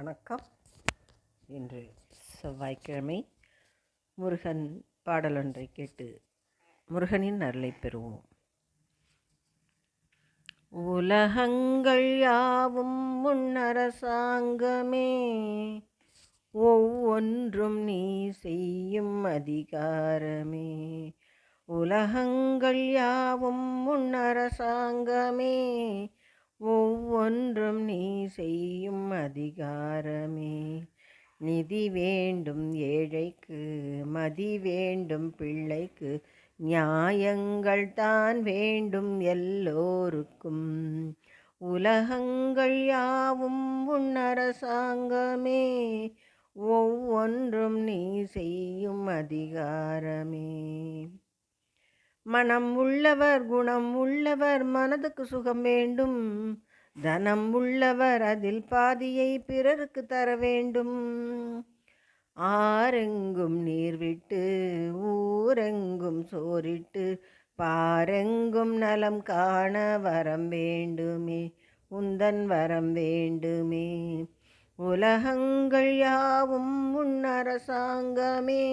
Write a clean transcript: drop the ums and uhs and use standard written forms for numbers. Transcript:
வணக்கம். இன்று செவ்வாய்க்கிழமை. முருகன் பாடலொன்றை கேட்டு முருகனின் அருளை பெறுவோம். உலகங்கள் யாவும் முன்னரசாங்கமே, ஒவ்வொன்றும் நீ செய்யும் அதிகாரமே. உலகங்கள் யாவும் முன்னரசாங்கமே, ஒவ்வொன்றும் நீ செய்யும் அதிகாரமே. நிதி வேண்டும் ஏழைக்கு, மதி வேண்டும் பிள்ளைக்கு, நியாயங்கள் தான் வேண்டும் எல்லோருக்கும். உலகங்கள் யாவும் உன்னரசாங்கமே, ஒவ்வொன்றும் நீ செய்யும் அதிகாரமே. மனம் உள்ளவர் குணம் உள்ளவர் மனதுக்கு சுகம் வேண்டும், தனம் உள்ளவர் அதில் பாதியை பிறருக்கு தர வேண்டும். ஆரெங்கும் நீர் விட்டு ஊரெங்கும் சோறிட்டு, பாரெங்கும் நலம் காண வரம் வேண்டுமே, உந்தன் வரம் வேண்டுமே. உலகங்கள் யாவும் உன்னரசாங்கமே,